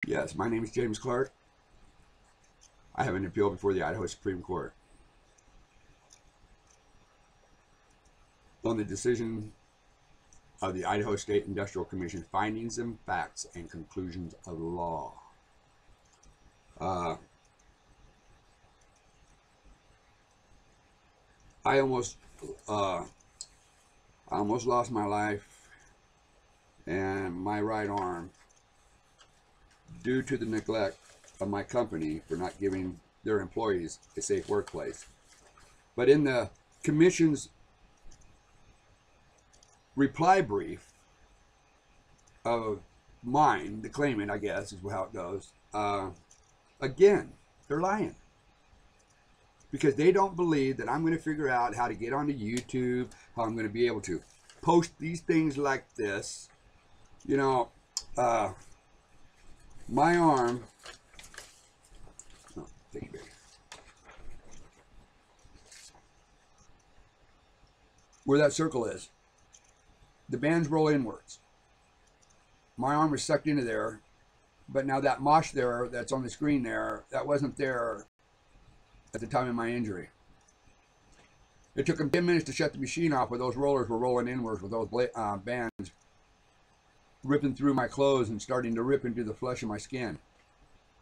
Yes, my name is James Clark. I have an appeal before the Idaho Supreme Court on the decision of the Idaho State Industrial Commission, findings and facts and conclusions of law. I almost lost my life and my right arm due to the neglect of my company for not giving their employees a safe workplace. But in the commission's reply brief of mine, the claimant, I guess is how it goes, again, they're lying. Because they don't believe that I'm going to figure out how to get onto YouTube, how I'm going to be able to post these things like this. You know, my arm, oh, thank you, baby. Where that circle is, the bands roll inwards. My arm is sucked into there, but now that mosh there that's on the screen there, that wasn't there at the time of my injury. It took them 10 minutes to shut the machine off where those rollers were rolling inwards with those bands ripping through my clothes and starting to rip into the flesh of my skin,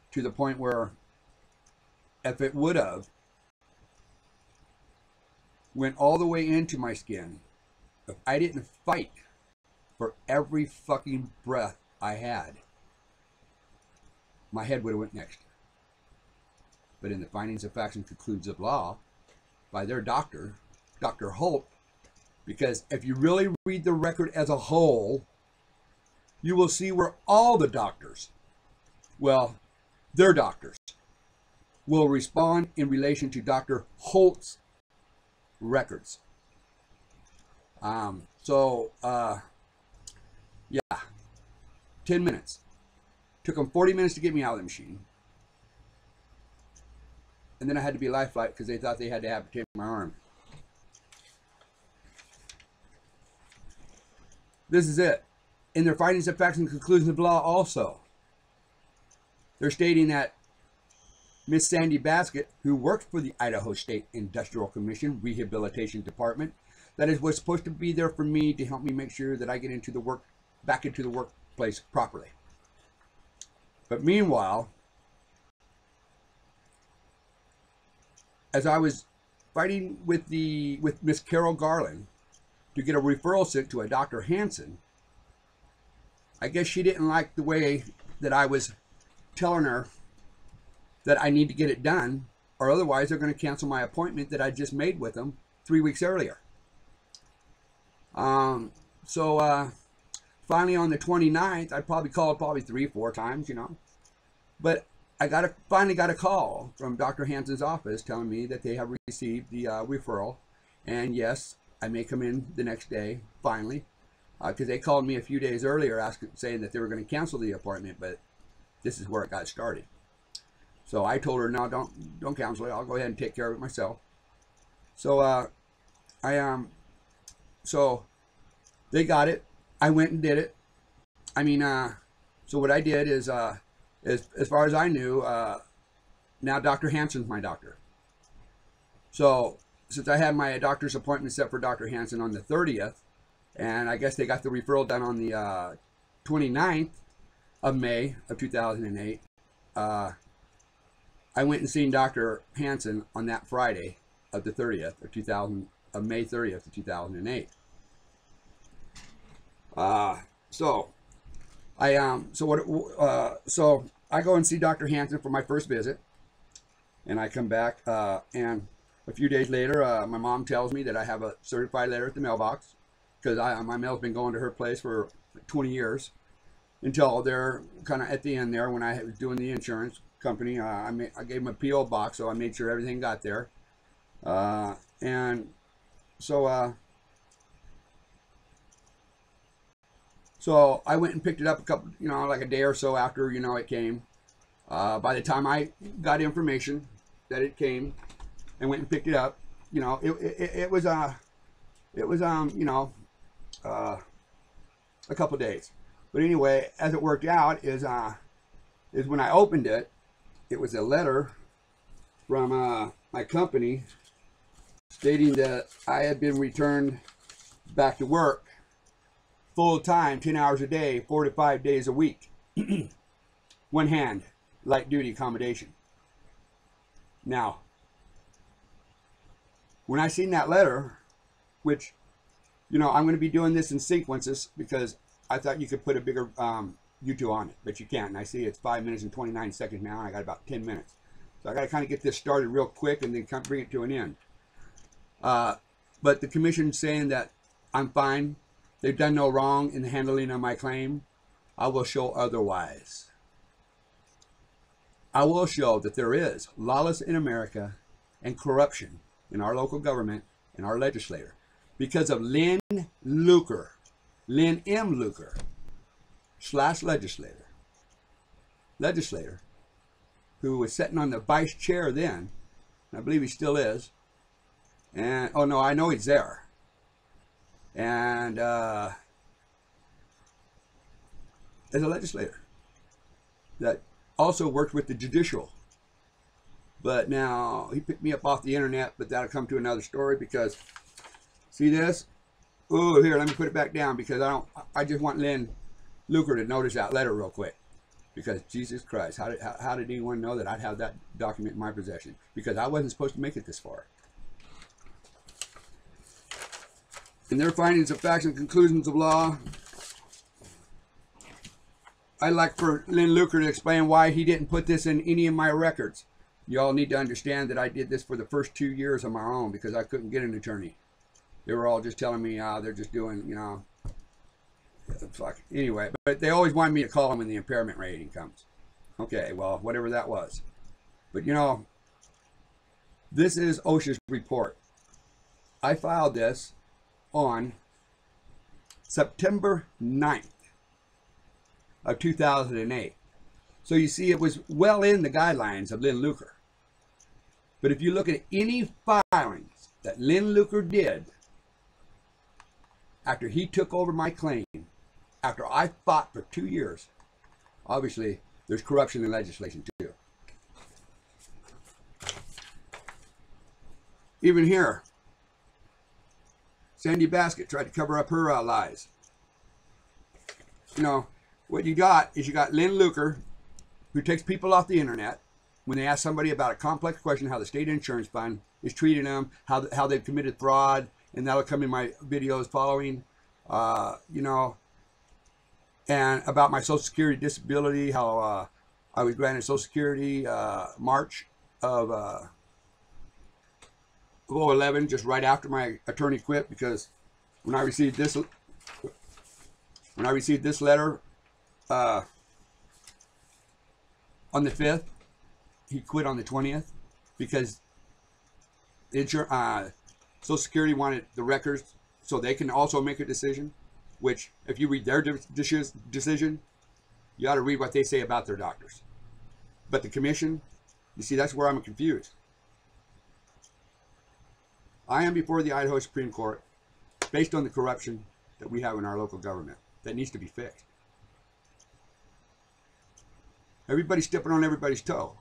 to the point where if it would have went all the way into my skin, if I didn't fight for every fucking breath I had, my head would have went next. But in the findings of facts and conclusions of law by their doctor, Dr. Holt, because if you really read the record as a whole, you will see where all the doctors, well, their doctors, will respond in relation to Dr. Holt's records. Yeah, 10 minutes. Took them 40 minutes to get me out of the machine. And then I had to be life flight because they thought they had to amputate my arm. This is it. In their findings of facts and conclusions of law also, they're stating that Miss Sandy Basket, who worked for the Idaho State Industrial Commission Rehabilitation Department, that is, was supposed to be there for me to help me make sure that I get into the back into the workplace properly. But meanwhile, as I was fighting with Miss Carol Garland to get a referral sent to a Dr. Hansen, I guess she didn't like the way that I was telling her that I need to get it done, or otherwise they're going to cancel my appointment that I just made with them 3 weeks earlier. Finally on the 29th, I probably called 3-4 times, you know, but I finally got a call from Dr. Hansen's office telling me that they have received the referral, and yes, I may come in the next day finally, because they called me a few days earlier saying that they were going to cancel the appointment, but this is where it got started. So I told her, no, don't cancel it. I'll go ahead and take care of it myself. So so they got it. I went and did it. I mean, so what I did is, as far as I knew, now Dr. Hansen's my doctor. So since I had my doctor's appointment set for Dr. Hansen on the 30th, and I guess they got the referral done on the 29th of May of 2008, I went and seen Dr. Hansen on that Friday of the 30th of May 30th of 2008. So I go and see Dr. Hansen for my first visit, and I come back, and a few days later, my mom tells me that I have a certified letter at the mailbox, because my mail's been going to her place for 20 years, until they're kind of at the end there when I was doing the insurance company. I gave them a P.O. box, so I made sure everything got there, and so I went and picked it up a couple, like a day or so after, it came. By the time I got information that it came and went and picked it up, it was a couple days. But anyway, as it worked out is is when I opened it, it was a letter from my company stating that I had been returned back to work full time, 10 hours a day, 4 to 5 days a week. One hand, light duty accommodation. Now, when I seen that letter, which, you know, I'm going to be doing this in sequences because I thought you could put a bigger YouTube on it, but you can't. And I see it's 5 minutes and 29 seconds now, and I got about 10 minutes. So I got to kind of get this started real quick and then kind of bring it to an end. But the commission's saying that I'm fine. They've done no wrong in the handling of my claim. I will show otherwise. I will show that there is lawless in America and corruption in our local government and our legislator because of Lynn Luker, Lynn M. Luker / legislator, who was sitting on the vice chair then, and I believe he still is, and oh no, I know he's there, and as a legislator that also worked with the judicial. But now he picked me up off the internet, but that'll come to another story because see this? Oh, here, let me put it back down because I just want Lynn Luker to notice that letter real quick. Because Jesus Christ, how did anyone know that I'd have that document in my possession? Because I wasn't supposed to make it this far. In their findings of facts and conclusions of law, I'd like for Lynn Luker to explain why he didn't put this in any of my records. You all need to understand that I did this for the first 2 years on my own because I couldn't get an attorney. They were all just telling me, they're just doing, you know, fuck. Anyway, but they always wanted me to call them when the impairment rating comes. Okay, well, whatever that was. But, you know, this is OSHA's report. I filed this on September 9th of 2008. So you see, it was well in the guidelines of Lynn Luker. But if you look at any filings that Lynn Luker did after he took over my claim, after I fought for 2 years, obviously there's corruption in legislation too. Even here, Sandy Basket tried to cover up her lies. You know, what you got is you got Lynn Luker, who takes people off the internet when they ask somebody about a complex question, how the state insurance fund is treating them, how they've committed fraud, and that'll come in my videos following, you know, and about my Social Security disability, how I was granted Social Security March of 2011, just right after my attorney quit, because when I received this letter on the 5th, he quit on the 20th because Social Security wanted the records so they can also make a decision, which if you read their decision, you ought to read what they say about their doctors. But the commission, you see, that's where I'm confused. I am before the Idaho Supreme Court based on the corruption that we have in our local government that needs to be fixed. Everybody's stepping on everybody's toe.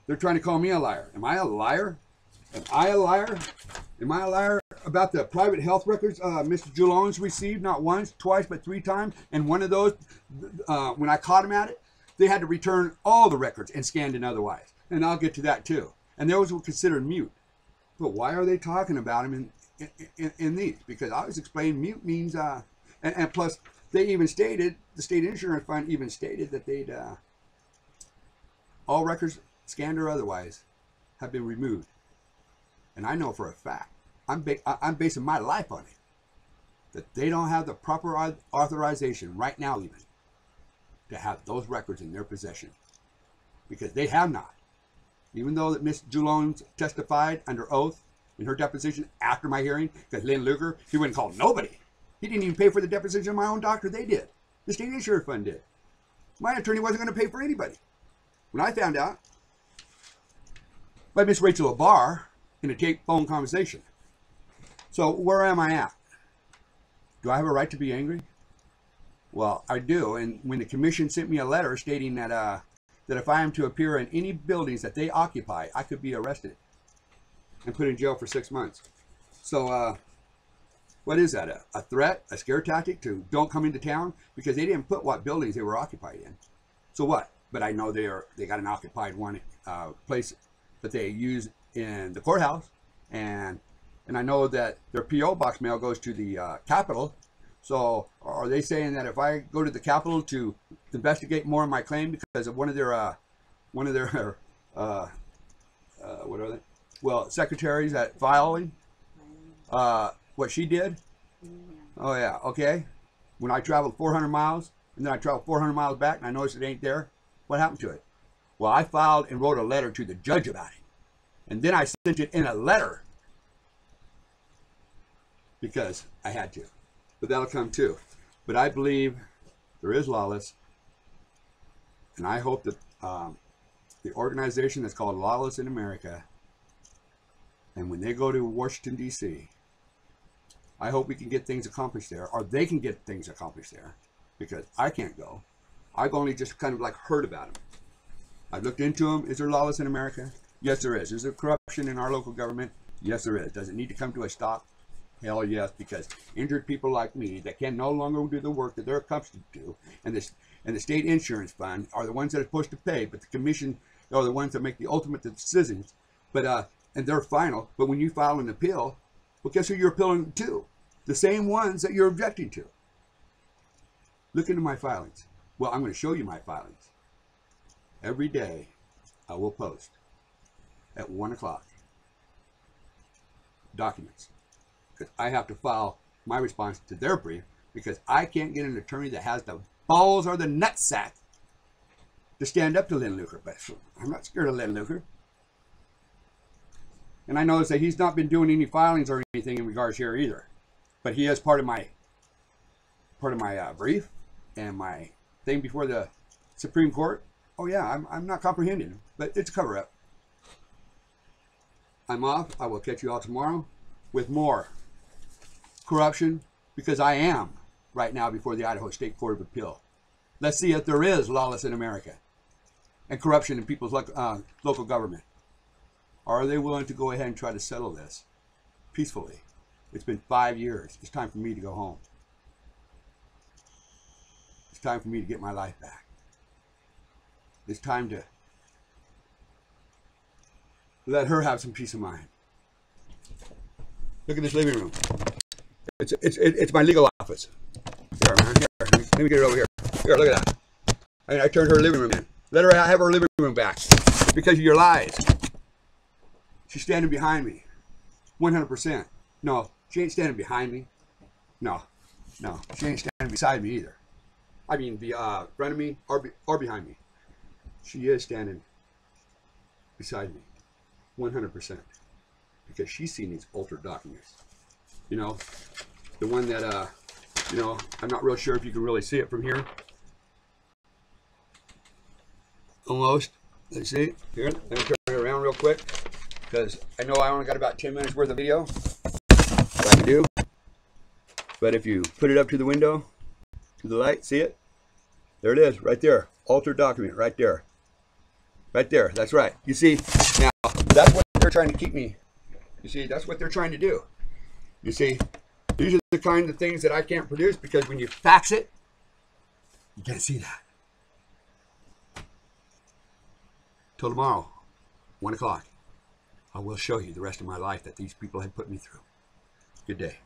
They're trying to call me a liar. Am I a liar? Am I a liar? Am I a liar about the private health records Mr. Julone's received not once, twice, but 3 times? And one of those, when I caught him at it, they had to return all the records and scanned in otherwise. And I'll get to that too. And those were considered mute. But why are they talking about him in these? Because I was explaining mute means, and plus they even stated, the state insurance fund even stated that they'd, all records, scanned or otherwise, have been removed. And I know for a fact, I'm basing my life on it, that they don't have the proper authorization right now even to have those records in their possession, because they have not. Even though that Ms. Julone testified under oath in her deposition after my hearing, because Lynn Luker, he wouldn't call nobody. He didn't even pay for the deposition of my own doctor. They did. The state insurance fund did. My attorney wasn't going to pay for anybody. When I found out by Miss Rachel Abar in a tape phone conversation. So where am I at? Do I have a right to be angry? Well, I do. And when the commission sent me a letter stating that that if I am to appear in any buildings that they occupy, I could be arrested and put in jail for 6 months. So what is that? A threat? A scare tactic to don't come into town? Because they didn't put what buildings they were occupied in. So what? But I know they got an occupied one place that they use in the courthouse, and I know that their P.O. box mail goes to the Capitol. So are they saying that if I go to the Capitol to investigate more of my claim because of one of their what are they? Well, secretaries at filing what she did? Oh yeah, okay. When I traveled 400 miles and then I traveled 400 miles back and I noticed it ain't there, what happened to it? Well, I filed and wrote a letter to the judge about it, and then I sent it in a letter because I had to. But that'll come too. But I believe there is lawless, and I hope that the organization that's called Lawless in America, and when they go to Washington, D.C., I hope we can get things accomplished there, or they can get things accomplished there, because I can't go. I've only just kind of like heard about them. I've looked into them. Is there lawless in America? Yes, there is. Is there corruption in our local government? Yes, there is. Does it need to come to a stop? Hell yes, because injured people like me that can no longer do the work that they're accustomed to, and the state insurance fund are the ones that are supposed to pay, but the commission are the ones that make the ultimate decisions. But and they're final. But when you file an appeal, well, guess who you're appealing to? The same ones that you're objecting to. Look into my filings. Well, I'm going to show you my filings. Every day, I will post at 1 o'clock documents. Because I have to file my response to their brief, because I can't get an attorney that has the balls or the nutsack to stand up to Lynn Luker. But I'm not scared of Lynn Luker. And I notice that he's not been doing any filings or anything in regards here either. But he is part of my brief and my thing before the Supreme Court. Oh yeah, I'm not comprehending, but it's a cover-up. I'm off. I will catch you all tomorrow with more corruption, because I am right now before the Idaho State Court of Appeal. Let's see if there is lawless in America and corruption in people's local government. Are they willing to go ahead and try to settle this peacefully? It's been 5 years. It's time for me to go home. It's time for me to get my life back. It's time to let her have some peace of mind. Look at this living room. It's my legal office. Here, man. Here. Let me get it over here. Here, look at that. I turned her living room in. Let her have her living room back. It's because of your lies. She's standing behind me. 100%. No, she ain't standing behind me. No, she ain't standing beside me either. I mean, front of me or behind me. She is standing beside me. 100%. Because she's seen these altered documents. You know, the one that, you know, I'm not real sure if you can really see it from here. Almost. Let's see. Here, let me turn it around real quick, because I know I only got about 10 minutes worth of video. Like I do. But if you put it up to the window, to the light, see it? There it is, right there. Altered document, right there. Right there, that's right. You see, now, that's what they're trying to keep me. You see, that's what they're trying to do. You see, these are the kind of things that I can't produce, because when you fax it, you can't see that. Till tomorrow, 1 o'clock, I will show you the rest of my life that these people have put me through. Good day.